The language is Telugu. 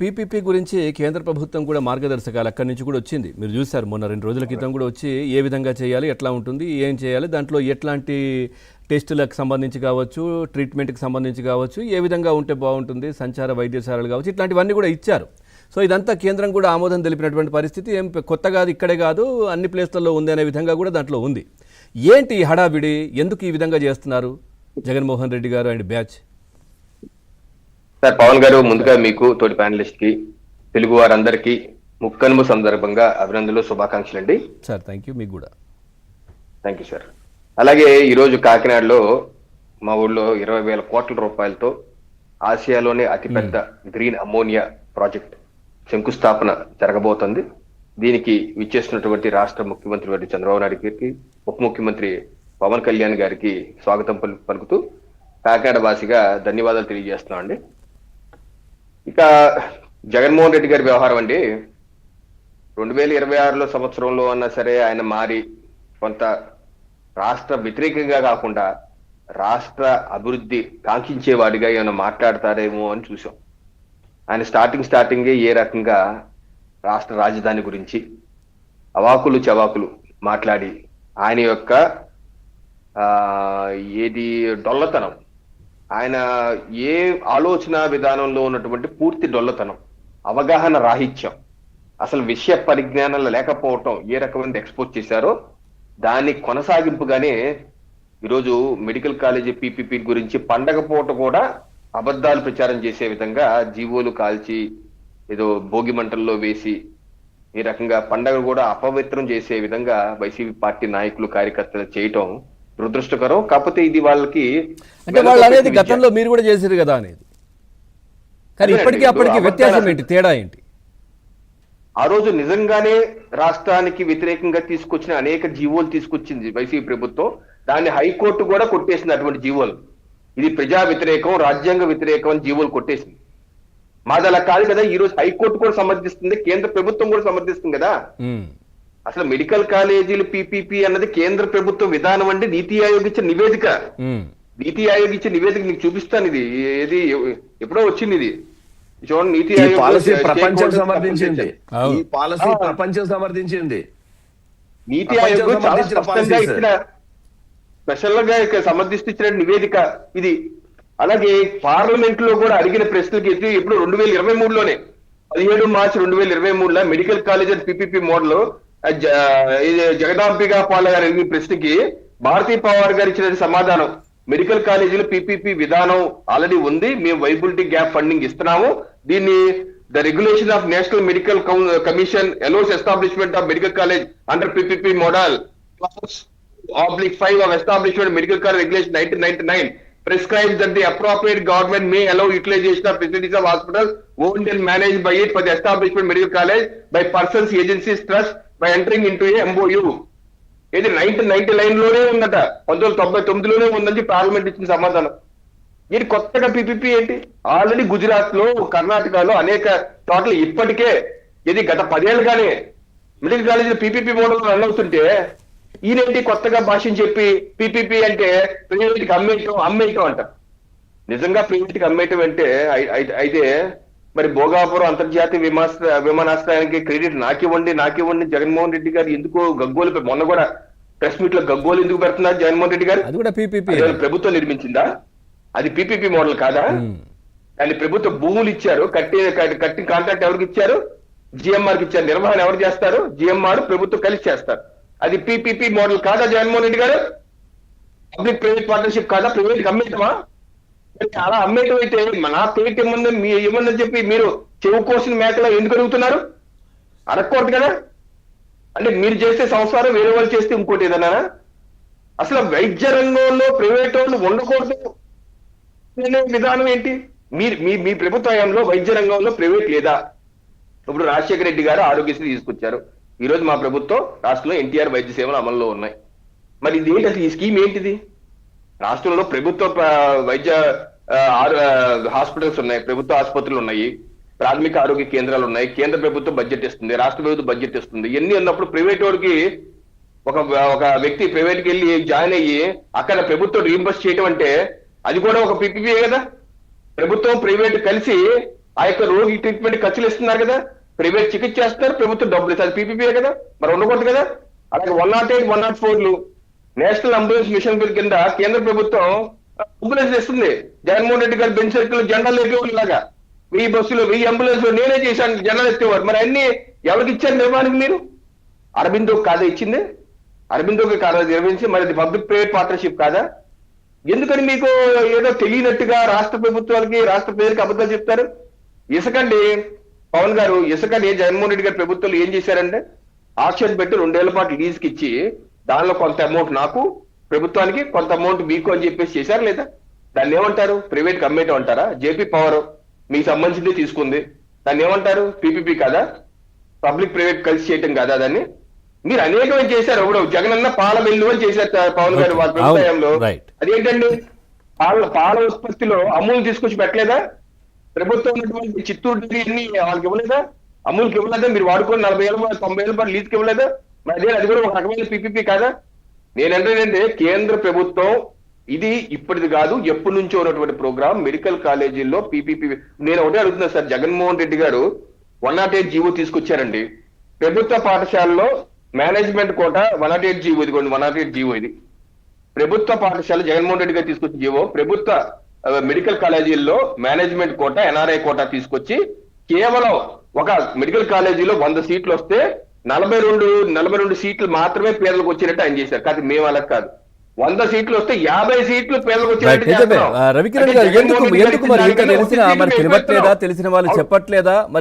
పీపీపీ గురించి కేంద్ర ప్రభుత్వం కూడా మార్గదర్శకాలు అక్కడి నుంచి కూడా వచ్చింది. మీరు చూశారు మొన్న 2 రోజుల క్రితం కూడా వచ్చి ఏ విధంగా చేయాలి, ఎట్లా ఉంటుంది, ఏం చేయాలి, దాంట్లో ఎట్లాంటి టెస్టులకు సంబంధించి కావచ్చు, ట్రీట్మెంట్కి సంబంధించి కావచ్చు, ఏ విధంగా ఉంటే బాగుంటుంది, సంచార వైద్యశాలలు కావచ్చు, ఇట్లాంటివన్నీ కూడా ఇచ్చారు. సో ఇదంతా కేంద్రం కూడా ఆమోదం తెలిపినటువంటి పరిస్థితి. ఏం కొత్త కాదు, ఇక్కడే కాదు, అన్ని ప్లేస్లలో ఉంది అనే విధంగా కూడా దాంట్లో ఉంది. ఏంటి ఈ హడావిడి, ఎందుకు ఈ విధంగా చేస్తున్నారు జగన్మోహన్ రెడ్డి గారు అండ్ బ్యాచ్? సార్ పవన్ గారు, ముందుగా మీకు తోటి ప్యానలిస్ట్ కి తెలుగు వారందరికీ ముక్కనుమ సందర్భంగా అభినందనలు, శుభాకాంక్షలు అండి. Sir thank you. మీకు కూడా థ్యాంక్ యూ సార్. అలాగే ఈరోజు కాకినాడలో మా ఊళ్ళో 20,000 కోట్ల రూపాయలతో ఆసియాలోనే అతిపెద్ద గ్రీన్ అమ్మోనియా ప్రాజెక్ట్ శంకుస్థాపన జరగబోతోంది. దీనికి విచ్చేసినటువంటి రాష్ట్ర ముఖ్యమంత్రి వారి చంద్రబాబు నాయుడు గారికి, ఉప ముఖ్యమంత్రి పవన్ కళ్యాణ్ గారికి స్వాగతం పలుకుతూ కాకినాడ వాసిగా ధన్యవాదాలు తెలియజేస్తున్నాం అండి. ఇక జగన్మోహన్ రెడ్డి గారి వ్యవహారం అండి, 2026 సంవత్సరంలో అన్నా సరే ఆయన మారి కొంత రాష్ట్ర వ్యతిరేకంగా కాకుండా రాష్ట్ర అభివృద్ధి కాంక్షించేవాడిగా ఏమైనా మాట్లాడతారేమో అని చూసాం. ఆయన స్టార్టింగే ఏ రకంగా రాష్ట్ర రాజధాని గురించి అవాకులు చవాకులు మాట్లాడి ఆయన యొక్క ఏది డొల్లతనం, ఆయన ఏ ఆలోచన విధానంలో ఉన్నటువంటి పూర్తి డొల్లతనం, అవగాహన రాహిత్యం, అసలు విషయ పరిజ్ఞానాలు లేకపోవటం ఏ రకమైన ఎక్స్పోజ్ చేశారో దాని కొనసాగింపుగానే ఈరోజు మెడికల్ కాలేజీ పీపీపీ గురించి పండగ పూట కూడా అబద్ధాలు ప్రచారం చేసే విధంగా జీవోలు కాల్చి ఏదో భోగి మంటల్లో వేసి ఈ రకంగా పండగ కూడా అపవిత్రం చేసే విధంగా వైసీపీ పార్టీ నాయకులు కార్యకర్తలు చేయటం దురదృష్టకరం. కాకపోతే ఇది వాళ్ళకి అంటే వాళ్ళు అనేది గతంలో మీరు కూడా చేశారు కదా అనేది, కానీ ఇప్పటికీ అప్పటికి వ్యత్యాసం ఏంటి, తేడా ఏంటి? ఆ రోజు నిజంగానే రాష్ట్రానికి వ్యతిరేకంగా తీసుకొచ్చిన అనేక జీవోలు తీసుకొచ్చింది వైసీపీ ప్రభుత్వం. దాన్ని హైకోర్టు కూడా కొట్టేసింది. అటువంటి జీవోలు ఇది ప్రజా వ్యతిరేకం, రాజ్యాంగ వ్యతిరేకం అని జీవోలు కొట్టేసింది. మాది అలా కాదు కదా. ఈ రోజు హైకోర్టు కూడా సమర్థిస్తుంది, కేంద్ర ప్రభుత్వం కూడా సమర్థిస్తుంది కదా. అసలు మెడికల్ కాలేజీలు పీపీపీ అన్నది కేంద్ర ప్రభుత్వ విధానం అంటే నీతి ఆయోగ్ ఇచ్చిన నివేదిక. నీతి ఆయోగ్ ఇచ్చిన నివేదిక మీకు చూపిస్తాను. ఇది ఏది ఎప్పుడో వచ్చింది. ఇది చూడండి, నీతి ఆయోగ్ ప్రపంచం సమర్థించింది. ఈ పాలసీ ప్రపంచం సమర్థించింది. నీతి ఆయోగ్ చాలా స్పష్టంగా ఇచ్చిన, స్పెషల్ గా సమర్థిస్తూ ఇచ్చిన నివేదిక ఇది. అలాగే పార్లమెంట్ లో కూడా అడిగిన ప్రశ్నలకి ఇప్పుడు 2023లోనే 17 మార్చి 2023లో medical college and PPP model జగదాంబిగా పాల్ గారు అడిగిన ప్రశ్నకి భారతీ పవార్ గారు ఇచ్చిన సమాధానం, మెడికల్ కాలేజీలో పీపీపీ విధానం ఆల్రెడీ ఉంది, మేము వైబిలిటీ గ్యాప్ ఫండింగ్ ఇస్తున్నాము, దీన్ని the regulation of national medical commission allows establishment of medical college under PPP model /5 of establishment medical college regulation 1999 prescribes that the appropriate government may allow utilization of facilities of hospitals owned and managed by it for the establishment medical college by persons, agencies, trust by entering into a MOU. ఇది 1999 లోనే ఉందట, 1999లోనే ఉందని పార్లమెంట్ ఇచ్చిన సమాధానం. ఇది కొత్తగా పీపీపీ ఏంటి? ఆల్రెడీ గుజరాత్ లో, కర్ణాటకలో అనేక చోట్ల ఇప్పటికే ఇది గత 10 ఏళ్ళుగానే మెడికల్ కాలేజీలో పీపీపీ మోడల్ రన్ అవుతుంటే ఈయనేంటి కొత్తగా భాషను చెప్పి పీపీపీ అంటే ప్రైవేట్ కి అమ్మేయటం అంట. నిజంగా ప్రైవేట్ కి అమ్మేయటం అంటే అయితే మరి భోగాపురం అంతర్జాతీయ విమానాశ్రయానికి క్రెడిట్ నాకివ్వండి జగన్మోహన్ రెడ్డి గారు ఎందుకు గగ్గోలు, మొన్న కూడా ప్రెస్ మీట్ లో గగ్గోలు ఎందుకు పెడుతున్నారు జగన్మోహన్ రెడ్డి గారు? అది కూడా పీపీపీ ప్రభుత్వం నిర్మించిందా? అది పీపీపీ మోడల్ కాదా? దాన్ని ప్రభుత్వ భూములు ఇచ్చారు, కట్టి కాంట్రాక్ట్ ఎవరికి ఇచ్చారు? జిఎంఆర్ కి ఇచ్చారు. నిర్వహణ ఎవరు చేస్తారు? జిఎంఆర్ ప్రభుత్వం కలిసి చేస్తారు. అది పీపీపీ మోడల్ కాదా జగన్మోహన్ రెడ్డి గారు? పబ్లిక్ ప్రైవేట్ పార్ట్నర్షిప్ కాదా? ప్రైవేట్ అమ్మేయటమా? అలా అమ్మేయటం అయితే నా ప్రైవేట్ ఏమని చెప్పి మీరు చెవు కోసిన మేకలో ఎందుకు అడుగుతున్నారు? అడగకూడదు కదా. అంటే మీరు చేస్తే సంసారం, వేరే వాళ్ళు చేస్తే ఇంకోటి ఏదన్నా. అసలు వైద్య రంగంలో ప్రైవేట్ వాళ్ళు ఉండకూడదు విధానం ఏంటి? మీ ప్రభుత్వ హయాంలో వైద్య రంగంలో ప్రైవేట్ లేదా? ఇప్పుడు రాజశేఖర రెడ్డి గారు ఆరోగ్యశ్రీ తీసుకొచ్చారు. ఈ రోజు మా ప్రభుత్వం రాష్ట్రంలో ఎన్టీఆర్ వైద్య సేవలు అమల్లో ఉన్నాయి. మరి ఇది ఏంటి? అసలు ఈ స్కీమ్ ఏంటిది? రాష్ట్రంలో ప్రభుత్వ వైద్య హాస్పిటల్స్ ఉన్నాయి, ప్రభుత్వ ఆసుపత్రులు ఉన్నాయి, ప్రాథమిక ఆరోగ్య కేంద్రాలు ఉన్నాయి, కేంద్ర ప్రభుత్వం బడ్జెట్ ఇస్తుంది, రాష్ట్ర ప్రభుత్వం బడ్జెట్ ఇస్తుంది. ఎన్ని ఉన్నప్పుడు ప్రైవేట్ వాడికి ఒక వ్యక్తి ప్రైవేట్ కి వెళ్ళి జాయిన్ అయ్యి అక్కడ ప్రభుత్వం రీయింబర్స్ చేయడం అంటే అది కూడా ఒక పీపీపీ కదా. ప్రభుత్వం ప్రైవేట్ కలిసి ఆ యొక్క రోగి ట్రీట్మెంట్ ఖర్చులు ఇస్తున్నారు కదా, ప్రైవేట్ చికిత్స చేస్తున్నారు, ప్రభుత్వం డబ్బులు ఇస్తారు, పీపీపీ కదా, మరి ఉండకూడదు కదా. అలాగే 108, 104 నేషనల్ అంబులెన్స్ మిషన్ బిల్ కింద కేంద్ర ప్రభుత్వం అంబులెన్స్ ఇస్తుంది. జగన్మోహన్ రెడ్డి గారు బెంచ్ సర్కిల్ జెండాలు ఎక్కేవాళ్ళలాగా 1000 బస్సులు 1000 అంబులెన్స్ నేనే చేశాను జెండాలు ఎత్తేవారు. మరి అన్ని ఎవరికి ఇచ్చారు నిర్మాణానికి మీరు? అరబిందో కాదా ఇచ్చింది? అరబిందోకి కాదా నిర్వహించి? మరి అది పబ్లిక్ ప్రైవేట్ పార్ట్నర్షిప్ కాదా? ఎందుకని మీకు ఏదో తెలియనట్టుగా రాష్ట్ర ప్రభుత్వాలకి రాష్ట్ర ప్రజలకి అబద్ధాలు చెప్తారు? ఇసుకండి పవన్ గారు, ఇసుకండి జగన్మోహన్ రెడ్డి గారి ప్రభుత్వాలు ఏం చేశారంటే ఆక్షన్ పెట్టి 2 ఏళ్ల పాటు లీజ్కి ఇచ్చి దానిలో కొంత అమౌంట్ నాకు ప్రభుత్వానికి కొంత అమౌంట్ మీకు అని చెప్పేసి చేశారు లేదా? దాన్ని ఏమంటారు? ప్రైవేట్ కమ్మేయటం అంటారా? జేపీ పవర్ మీకు సంబంధించింది తీసుకుంది, దాన్ని ఏమంటారు? పీపీపీ కాదా? పబ్లిక్ ప్రైవేట్ కలిసి చేయటం కాదా? దాన్ని మీరు అనేకమైన చేశారు. ఇప్పుడు జగనన్న పాల వెల్లు అని చేశారు పవన్ గారు వాళ్ళ వ్యవసాయంలో. అదేంటండి? పాల ఉత్పత్తిలో అమూల్ తీసుకొచ్చి పెట్టలేదా? ప్రభుత్వం ఉన్నటువంటి చిత్తూరు డైరీ అన్ని వాళ్ళకి ఇవ్వలేదా? అమూల్కి ఇవ్వలేదా? మీరు వాడుకొని 40 ఏళ్ళ 90 ఏళ్ళ పాటు లీజ్కి ఇవ్వలేదా? మరి అది కూడా ఒక రకమైన పీపీపీ కాదా? నేనంటే కేంద్ర ప్రభుత్వం ఇది ఇప్పటిది కాదు, ఎప్పటి నుంచో ఉన్నటువంటి ప్రోగ్రామ్ మెడికల్ కాలేజీల్లో పీపీపీ. నేను ఒకటే అడుగుతున్నా సార్, జగన్మోహన్ రెడ్డి గారు 108 జీవో తీసుకొచ్చారండి. ప్రభుత్వ పాఠశాలలో మేనేజ్మెంట్ కోట 108 జీవో, ఇదిగోండి 108 జీవో ఇది. ప్రభుత్వ పాఠశాల జగన్మోహన్ రెడ్డి గారు తీసుకొచ్చిన జీవో, ప్రభుత్వ మెడికల్ కాలేజీల్లో మేనేజ్మెంట్ కోట ఎన్ఆర్ఐ కోట తీసుకొచ్చి కేవలం ఒక మెడికల్ కాలేజీలో 100 సీట్లు వస్తే 42 సీట్లు మాత్రమే పేదలకు వచ్చినట్టు ఆయన చేశారు. కానీ మేము అలా కాదు, 100 సీట్లు వస్తే 50 సీట్లు పేదలకు వచ్చినట్టు చేస్తున్నాం. రవికిరణ్ గారు, ఎందుకు మరి తెలిసిన మరి తెలియట్లేదా, తెలిసిన వాళ్ళు చెప్పట్లేదా మరి?